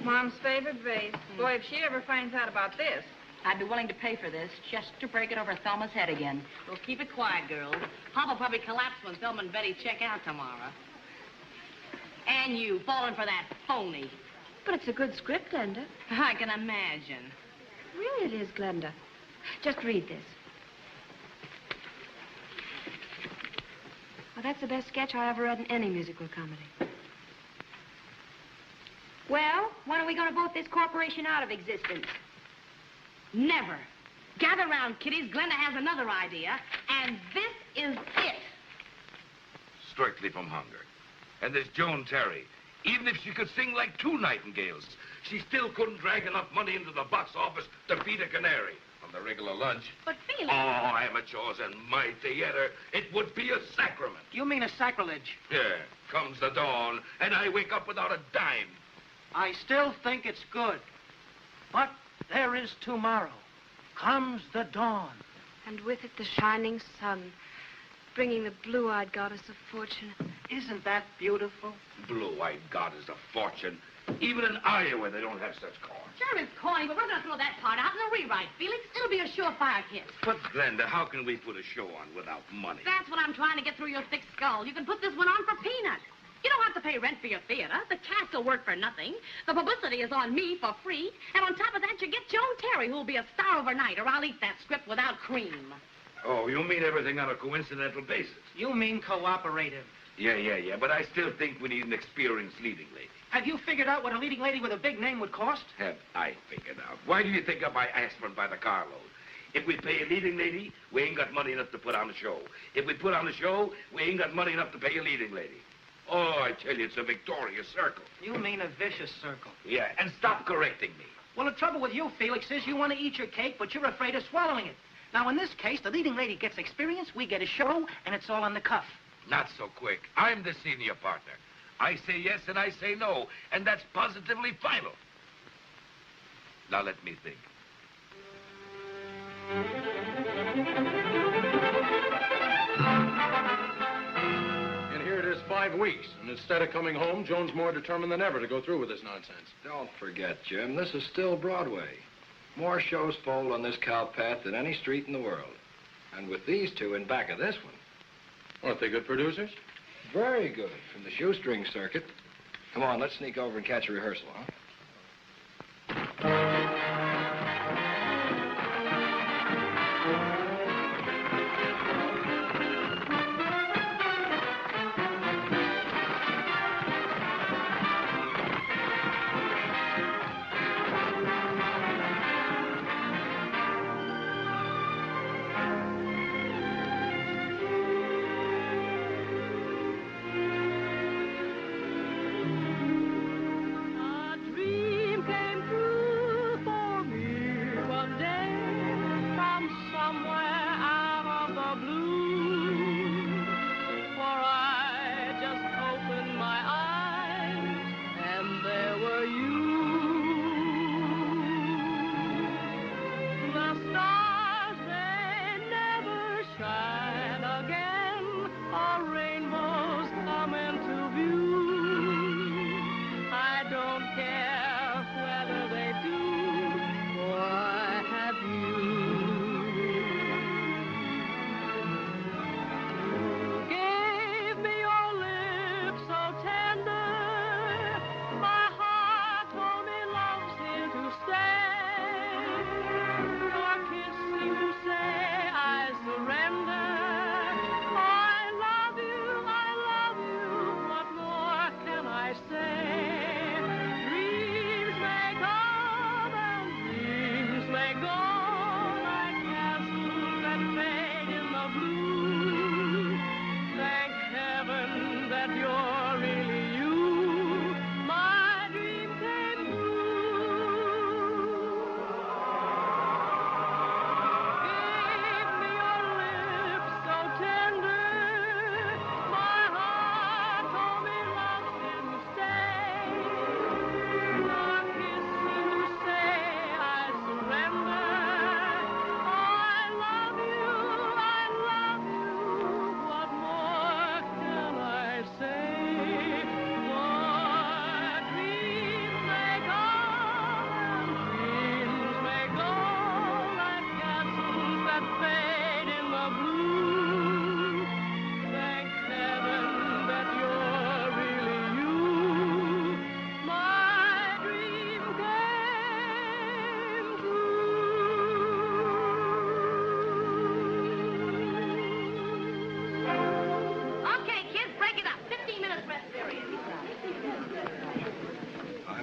Mom's favorite vase. Boy, if she ever finds out about this. I'd be willing to pay for this just to break it over Thelma's head again. Well, keep it quiet, girls. Papa will probably collapse when Thelma and Betty check out tomorrow. And you, falling for that phony. But it's a good script, Glenda. I can imagine. Really it is, Glenda. Just read this. Well, that's the best sketch I ever read in any musical comedy. Well, when are we going to vote this corporation out of existence? Never. Gather round, kiddies. Glenda has another idea, and this is it. Strictly from hunger. And there's Joan Terry. Even if she could sing like two nightingales, she still couldn't drag enough money into the box office to feed a canary on the regular lunch. But Felix... Oh, amateurs in my theater, it would be a sacrament. You mean a sacrilege? Yeah, comes the dawn, and I wake up without a dime. I still think it's good. But there is tomorrow. Comes the dawn. And with it the shining sun, bringing the blue-eyed goddess of fortune. Isn't that beautiful? Blue-eyed goddess of fortune. Even in Iowa, they don't have such corn. Sure, it's corny, but we're going to throw that part out in a rewrite, Felix. It'll be a surefire hit. But, Glenda, how can we put a show on without money? That's what I'm trying to get through your thick skull. You can put this one on for peanuts. You don't have to pay rent for your theater. The cast will work for nothing. The publicity is on me for free. And on top of that, you get Joan Terry, who'll be a star overnight, or I'll eat that script without cream. Oh, you mean everything on a coincidental basis? You mean cooperative. Yeah, but I still think we need an experienced leading lady. Have you figured out what a leading lady with a big name would cost? Have I figured out? Why do you think I buy aspirin by the carload? If we pay a leading lady, we ain't got money enough to put on a show. If we put on a show, we ain't got money enough to pay a leading lady. Oh, I tell you, it's a victorious circle. You mean a vicious circle. Yeah, and stop correcting me. Well, the trouble with you, Felix, is you want to eat your cake, but you're afraid of swallowing it. Now, in this case, the leading lady gets experience, we get a show, and it's all on the cuff. Not so quick. I'm the senior partner. I say yes and I say no, and that's positively final. Now let me think. And here it is 5 weeks, and instead of coming home, Joan's more determined than ever to go through with this nonsense. Don't forget, Jim, this is still Broadway. More shows fold on this cow path than any street in the world. And with these two in back of this one. Aren't they good producers? Very good, from the shoestring circuit. Come on, let's sneak over and catch a rehearsal, huh?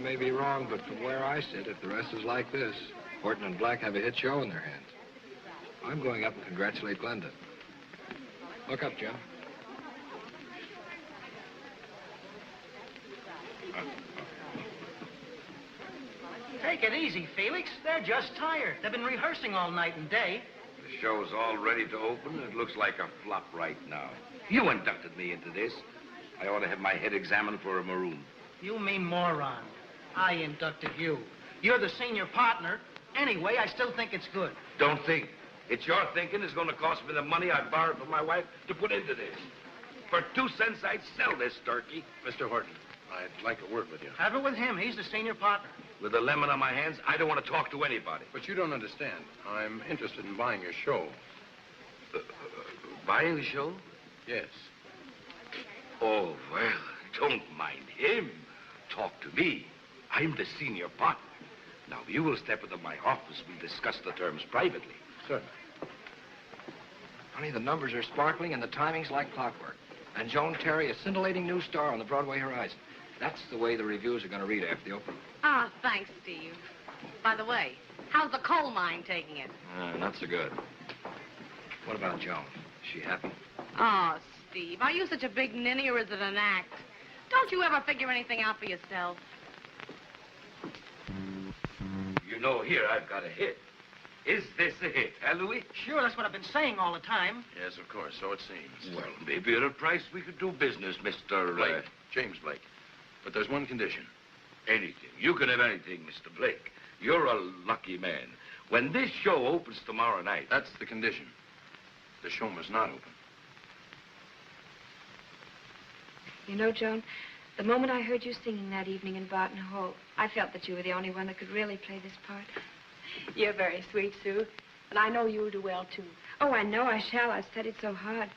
may be wrong, but from where I sit, if the rest is like this, Horton and Black have a hit show in their hands. I'm going up and congratulate Glenda. Look up, Jim. Take it easy, Felix. They're just tired. They've been rehearsing all night and day. The show's all ready to open, and it looks like a flop right now. You inducted me into this. I ought to have my head examined for a maroon. You mean moron. I inducted you. You're the senior partner. Anyway, I still think it's good. Don't think. It's your thinking is going to cost me the money I borrowed from my wife to put into this. For 2 cents, I'd sell this turkey. Mr. Horton, I'd like a word with you. Have it with him. He's the senior partner. With a lemon on my hands, I don't want to talk to anybody. But you don't understand. I'm interested in buying your show. Buying the show? Yes. Oh, well, don't mind him. Talk to me. I'm the senior partner. Now, you will step into my office. We'll discuss the terms privately. Certainly. Honey, the numbers are sparkling and the timing's like clockwork. And Joan Terry, a scintillating new star on the Broadway horizon. That's the way the reviews are going to read after the opening. Ah, thanks, Steve. By the way, how's the coal mine taking it? Not so good. What about Joan? Is she happy? Oh, Steve, are you such a big ninny or is it an act? Don't you ever figure anything out for yourself? You know, here I've got a hit. Is this a hit, huh, Louis? Sure, that's what I've been saying all the time. Yes, of course, so it seems. Well, maybe at a price we could do business, Mr. Blake. James Blake. But there's one condition. Anything. You can have anything, Mr. Blake. You're a lucky man. When this show opens tomorrow night... That's the condition. The show must not open. You know, Joan, the moment I heard you singing that evening in Barton Hall, I felt that you were the only one that could really play this part. You're very sweet, Sue. And I know you'll do well, too. Oh, I know I shall. I've studied so hard.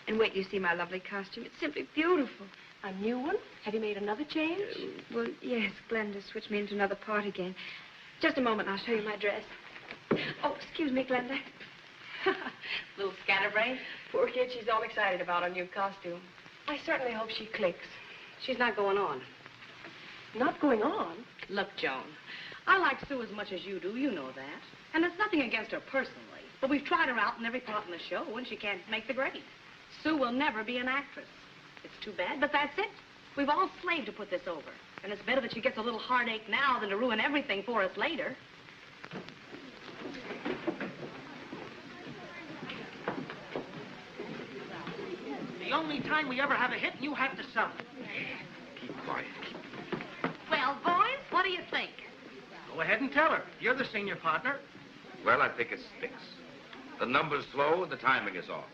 And wait till you see my lovely costume. It's simply beautiful. A new one? Have you made another change? Well, yes, Glenda switched me into another part again. Just a moment, and I'll show you my dress. Oh, excuse me, Glenda. Little scatterbrain. Poor kid, she's all excited about her new costume. I certainly hope she clicks. She's not going on. Not going on? Look, Joan, I like Sue as much as you do. You know that. And it's nothing against her personally. But we've tried her out in every part in the show, and she can't make the grade. Sue will never be an actress. It's too bad, but that's it. We've all slaved to put this over. And it's better that she gets a little heartache now than to ruin everything for us later. The only time we ever have a hit, you have to sell it. Keep quiet. Well, boys, what do you think? Go ahead and tell her. You're the senior partner. Well, I think it sticks. The number's slow and the timing is off.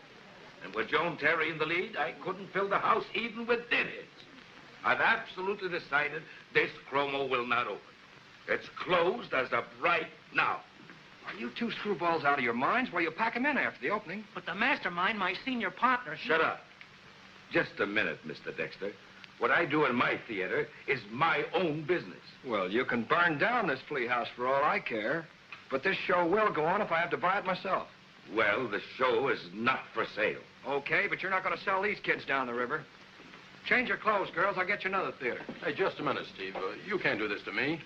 And with Joan Terry in the lead, I couldn't fill the house even with deadheads. I've absolutely decided this chromo will not open. It's closed as of right now. Are you two screwballs out of your minds? Well, you pack them in after the opening. But the mastermind, my senior partner... Shut up. Just a minute, Mr. Dexter. What I do in my theater is my own business. Well, you can burn down this flea house for all I care. But this show will go on if I have to buy it myself. Well, the show is not for sale. Okay, but you're not going to sell these kids down the river. Change your clothes, girls. I'll get you another theater. Hey, just a minute, Steve. You can't do this to me.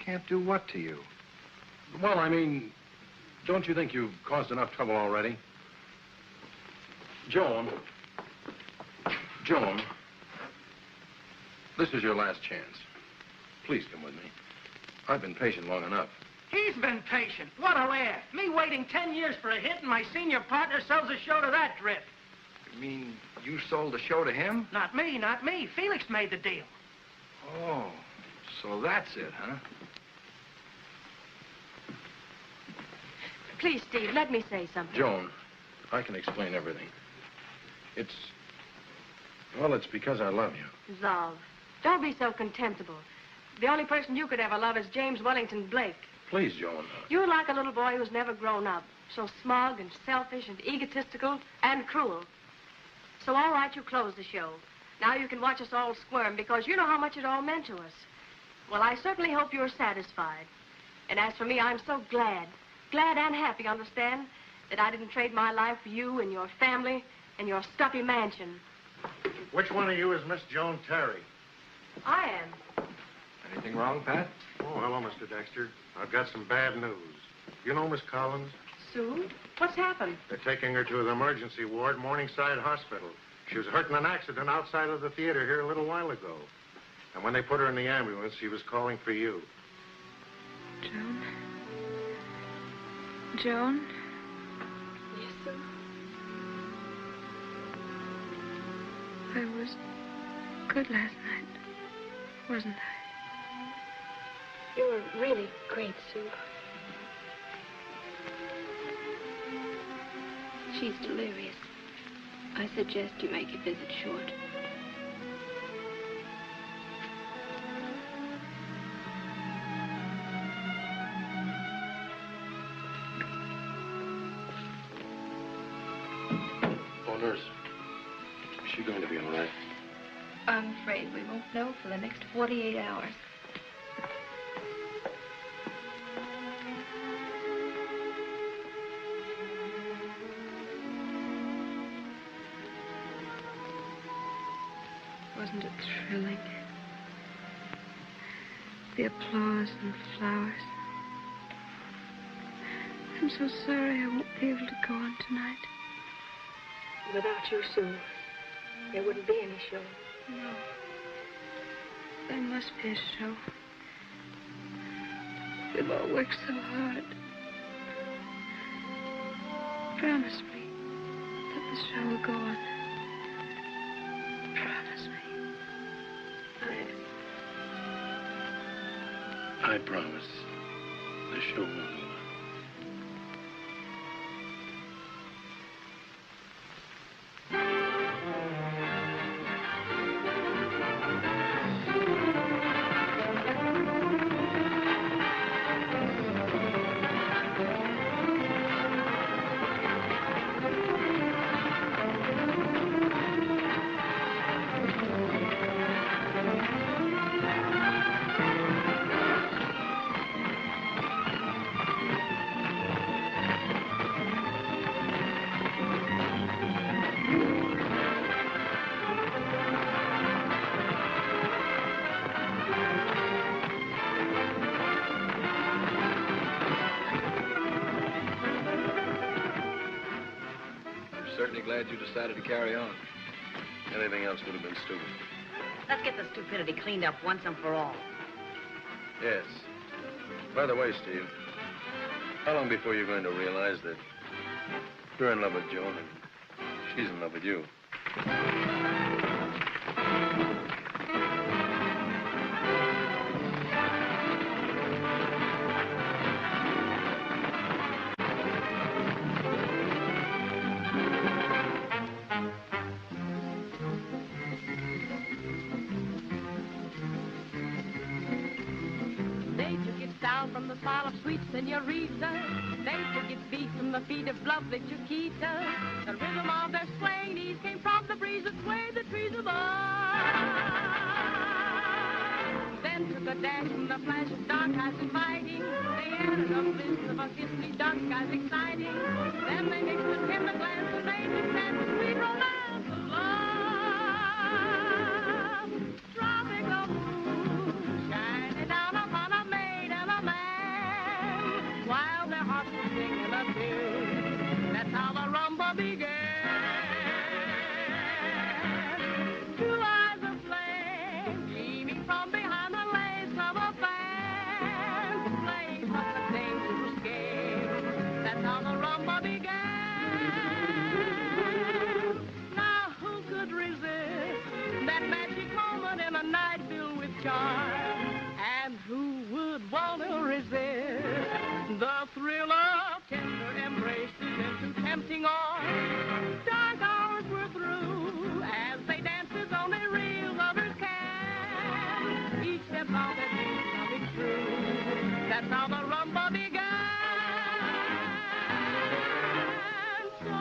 Can't do what to you? Well, I mean, don't you think you've caused enough trouble already? Joan, this is your last chance. Please come with me. I've been patient long enough. He's been patient. What a laugh. Me waiting 10 years for a hit, and my senior partner sells a show to that drip. You mean you sold the show to him? Not me, not me. Felix made the deal. Oh, so that's it, huh? Please, Steve, let me say something. Joan, I can explain everything. It's because I love you. Love. Don't be so contemptible. The only person you could ever love is James Wellington Blake. Please, Joan. You're like a little boy who's never grown up. So smug and selfish and egotistical and cruel. So all right, you close the show. Now you can watch us all squirm because you know how much it all meant to us. Well, I certainly hope you're satisfied. And as for me, I'm so glad and happy, understand, that I didn't trade my life for you and your family and your stuffy mansion. Which one of you is Miss Joan Terry? I am. Anything wrong, Pat? Oh, hello, Mr. Dexter. I've got some bad news. You know Miss Collins? Sue, what's happened? They're taking her to the emergency ward, Morningside Hospital. She was hurt in an accident outside of the theater here a little while ago. And when they put her in the ambulance, she was calling for you. Joan? Joan? Yes, Sue? I was good last night, wasn't I? You were really great, Sue. She's delirious. I suggest you make your visit short. Oh, nurse. Is she going to be all right? I'm afraid we won't know for the next 48 hours. Wasn't it thrilling? The applause and flowers. I'm so sorry I won't be able to go on tonight. Without you, Sue, there wouldn't be any show. No. There must be a show. We've all worked so hard. Promise me that the show will go on. Promise me. I promise. The show will go on. Certainly glad you decided to carry on. Anything else would have been stupid. Let's get the stupidity cleaned up once and for all. Yes. By the way, Steve, how long before you're going to realize that you're in love with Joan and she's in love with you? They took its style from the smile of sweet senorita. They took its beat from the feet of lovely Chiquita. The rhythm of their swaying knees came from the breeze that swayed the trees above. Then took a dash from the flash of dark eyes inviting. They added a bliss of a kiss, dark skies exciting. Then they mixed with tender glance and made the sad sweet romance of love. Tropical moon shining down upon a maid and a man, while their hearts were singing a tune. That's how the rumba began. Two eyes of flame gleaming from behind the lace of a fan, playing such a dangerous game. That's how the rumba began. Now who could resist that magic moment in a night filled with charm? And who would want to resist the thrill of tender embraces into tempting arms? Dark hours were through as they danced as only real lovers can. Each step on their dreams coming true. That's how the rumba began. So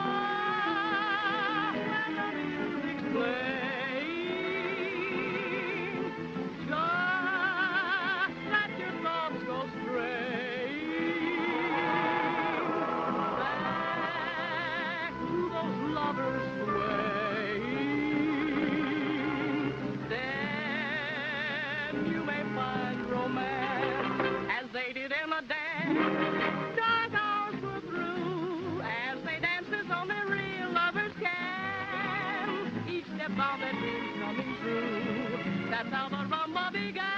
when the music's playing, just let your thoughts go straying back to those lovers swaying. Then and you may find romance as they did in the dance. Dark hours were through as they danced as only real lovers can. Each step found their dreams coming true. That's how the rumba began.